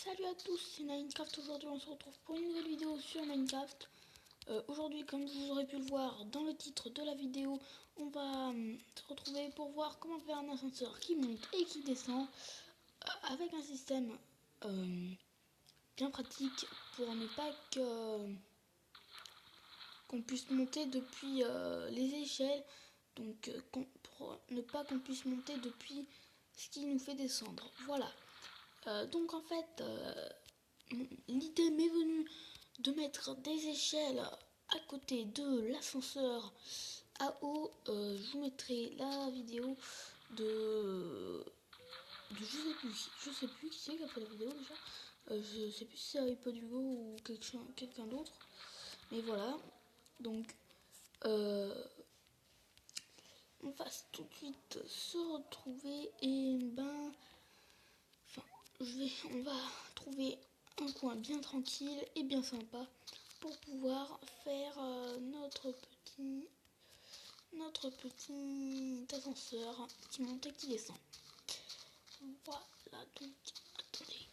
Salut à tous, c'est Minecraft. Aujourd'hui on se retrouve pour une nouvelle vidéo sur Minecraft. Aujourd'hui, comme vous aurez pu le voir dans le titre de la vidéo, on va se retrouver pour voir comment faire un ascenseur qui monte et qui descend avec un système bien pratique pour ne pas qu'on puisse monter depuis les échelles, donc pour ne pas qu'on puisse monter depuis ce qui nous fait descendre. Voilà. Donc en fait, l'idée m'est venue de mettre des échelles à côté de l'ascenseur à eau. Je vous mettrai la vidéo de je sais plus qui c'est qui a fait la vidéo déjà. Je sais plus si c'est iPodUgo ou quelqu'un d'autre. Mais voilà. Donc on va tout de suite se retrouver et on va trouver un coin bien tranquille et bien sympa pour pouvoir faire notre petit ascenseur qui monte et qui descend. Voilà, donc attendez,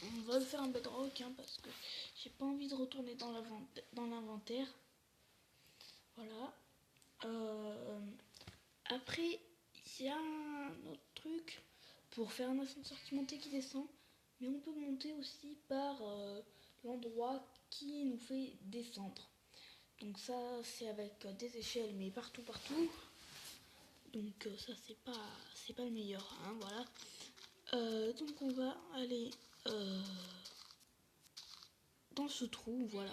on va le faire en bedrock parce que j'ai pas envie de retourner dans l'inventaire. Voilà. Après, il y a un autre truc pour faire un ascenseur qui monte et qui descend, mais on peut monter aussi par l'endroit qui nous fait descendre. Donc ça, c'est avec des échelles, mais partout. Donc ça, c'est pas le meilleur, hein, voilà. Donc on va aller dans ce trou, voilà.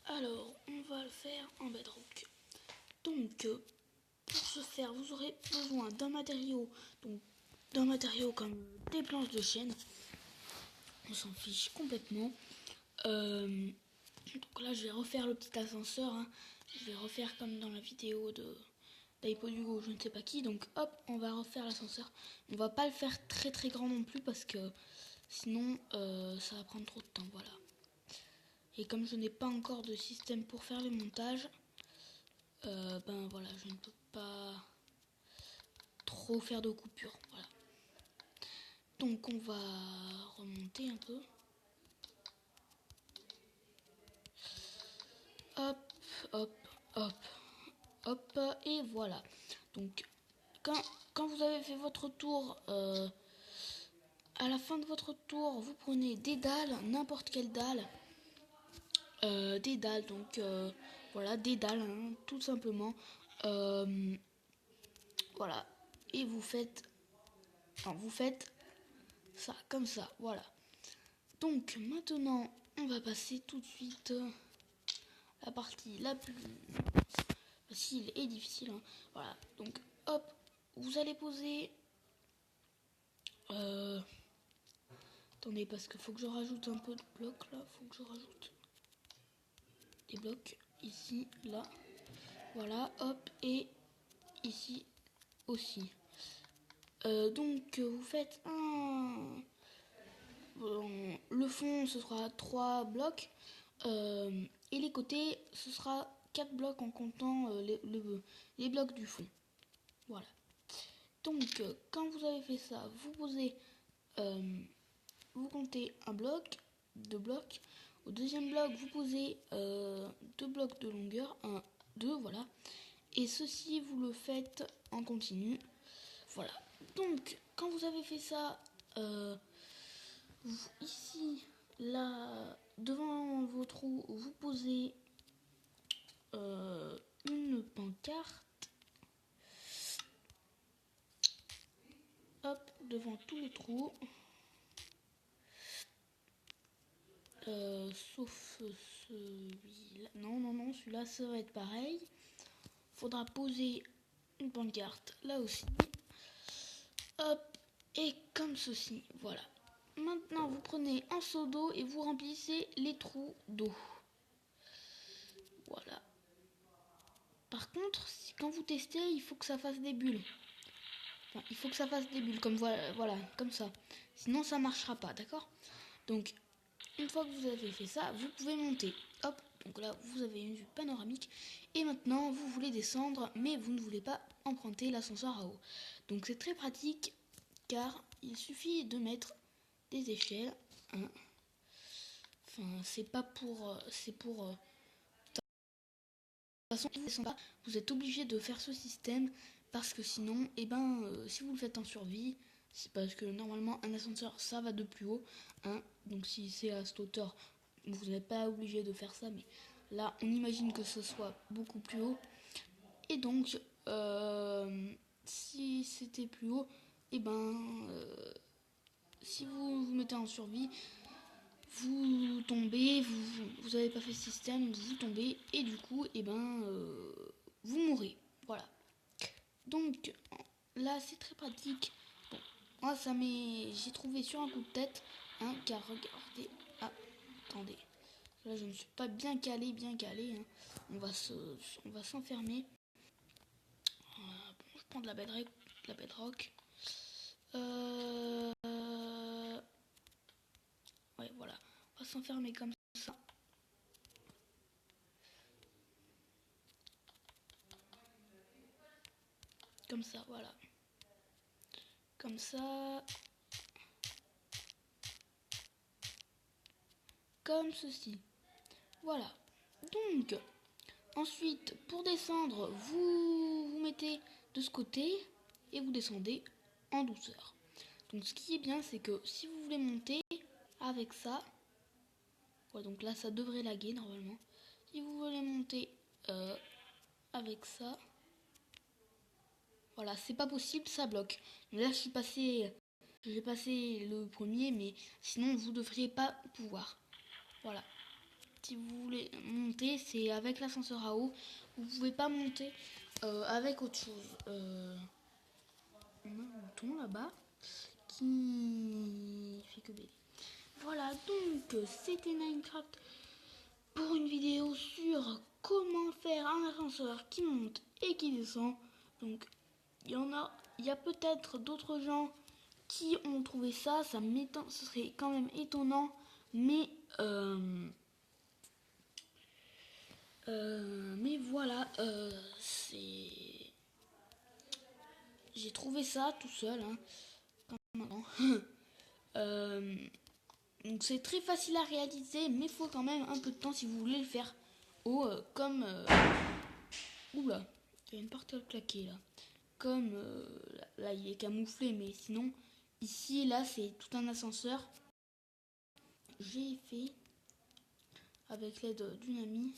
Alors, on va le faire en bedrock. Donc, pour ce faire, vous aurez besoin d'un matériau, comme des planches de chêne. On s'en fiche complètement. Donc là, je vais refaire le petit ascenseur. Hein. Je vais refaire comme dans la vidéo d'iPodUgo, je ne sais pas qui. Donc hop, on va refaire l'ascenseur. On va pas le faire très très grand non plus parce que sinon ça va prendre trop de temps. Voilà. Et comme je n'ai pas encore de système pour faire le montage, voilà, je ne peux pas trop faire de coupures. Voilà. Donc on va remonter un peu. Hop, et voilà. Donc quand vous avez fait votre tour, à la fin de votre tour, vous prenez des dalles, n'importe quelle dalle. Des dalles, donc voilà, des dalles, hein, tout simplement. Voilà. Et vous faites ça, comme ça, voilà. Donc maintenant, on va passer tout de suite la partie la plus facile et difficile. Hein. Voilà, donc hop, vous allez poser... Attendez, parce qu'il faut que je rajoute un peu de blocs là. Faut que je rajoute des blocs ici, là. Voilà, hop, et ici aussi. Donc vous faites le fond, ce sera 3 blocs. Et les côtés, ce sera 4 blocs en comptant les blocs du fond. Voilà. Donc quand vous avez fait ça, vous comptez un bloc, 2 blocs. Au deuxième bloc, vous posez 2 blocs de longueur, 1, 2, voilà. Et ceci, vous le faites en continu. Voilà. Donc, quand vous avez fait ça, ici, là, devant vos trous, vous posez une pancarte. Hop, devant tous les trous. Sauf celui-là. Non, celui-là, ça va être pareil. Faudra poser une pancarte là aussi. Hop, et comme ceci, voilà. Maintenant, vous prenez un seau d'eau et vous remplissez les trous d'eau. Voilà. Par contre, quand vous testez, il faut que ça fasse des bulles. Enfin, il faut que ça fasse des bulles, comme voilà, comme ça. Sinon, ça marchera pas, d'accord? Donc, une fois que vous avez fait ça, vous pouvez monter. Hop, donc là, vous avez une vue panoramique. Et maintenant, vous voulez descendre, mais vous ne voulez pas emprunter l'ascenseur à eau. Donc, c'est très pratique. car il suffit de mettre des échelles. Hein. Enfin, c'est pas pour... c'est pour... de toute façon, vous êtes obligé de faire ce système parce que sinon, si vous le faites en survie, c'est parce que normalement un ascenseur ça va de plus haut. Hein. Donc si c'est à cette hauteur, vous n'êtes pas obligé de faire ça, mais là on imagine que ce soit beaucoup plus haut. Et donc, si c'était plus haut, si vous vous mettez en survie, vous tombez, vous n'avez pas fait ce système, vous tombez et du coup, vous mourrez. Voilà. Donc là, c'est très pratique. Bon, moi, j'ai trouvé sur un coup de tête, hein, car regardez. Ah, attendez. Là, je ne suis pas bien calé, hein. On va s'enfermer. Bon, je prends de la bedrock. Ouais, voilà. On va s'enfermer comme ça. Comme ça, voilà. Comme ça. Comme ceci. Voilà. Donc, ensuite, pour descendre, vous vous mettez de ce côté et vous descendez en douceur. Donc, ce qui est bien, c'est que si vous voulez monter avec ça, ouais, donc là, ça devrait laguer normalement. Si vous voulez monter avec ça, voilà, c'est pas possible, ça bloque. Donc là, j'ai passé le premier, mais sinon, vous devriez pas pouvoir. Voilà. Si vous voulez monter, c'est avec l'ascenseur à eau. Vous pouvez pas monter avec autre chose. On a un bouton là-bas qui fait que bébé. Voilà, donc c'était Minecraft pour une vidéo sur comment faire un ascenseur qui monte et qui descend. Donc il y a peut-être d'autres gens qui ont trouvé ça. Ce serait quand même étonnant, mais voilà, j'ai trouvé ça tout seul, hein, maintenant. Donc c'est très facile à réaliser, mais il faut quand même un peu de temps si vous voulez le faire haut, oula, il y a une porte à claquer là. Comme là il est camouflé, mais sinon ici là c'est tout un ascenseur. J'ai fait avec l'aide d'une amie.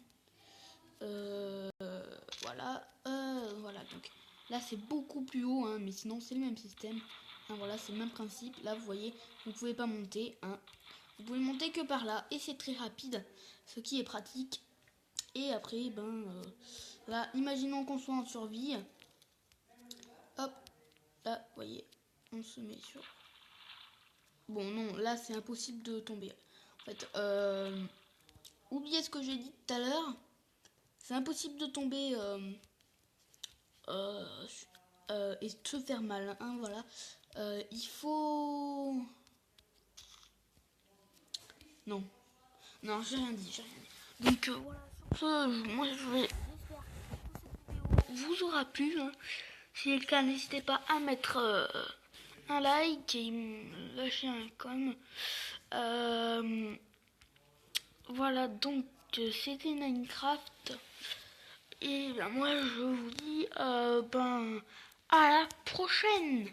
Voilà, donc là c'est beaucoup plus haut, hein, mais sinon c'est le même système. Hein, voilà, c'est le même principe. Là vous voyez, vous ne pouvez pas monter. Hein. Vous pouvez monter que par là et c'est très rapide, ce qui est pratique. Et après, là, imaginons qu'on soit en survie. Hop, là, vous voyez, on se met sur... Bon, non, là c'est impossible de tomber. En fait, oubliez ce que j'ai dit tout à l'heure. C'est impossible de tomber et de se faire mal. Hein, voilà. Il faut... Non, j'ai rien dit. Donc voilà, moi je vais... vous aura plu. Hein. Si c'est le cas, n'hésitez pas à mettre un like et lâcher un com. Voilà, donc c'était Minecraft. Et moi je vous dis à la prochaine.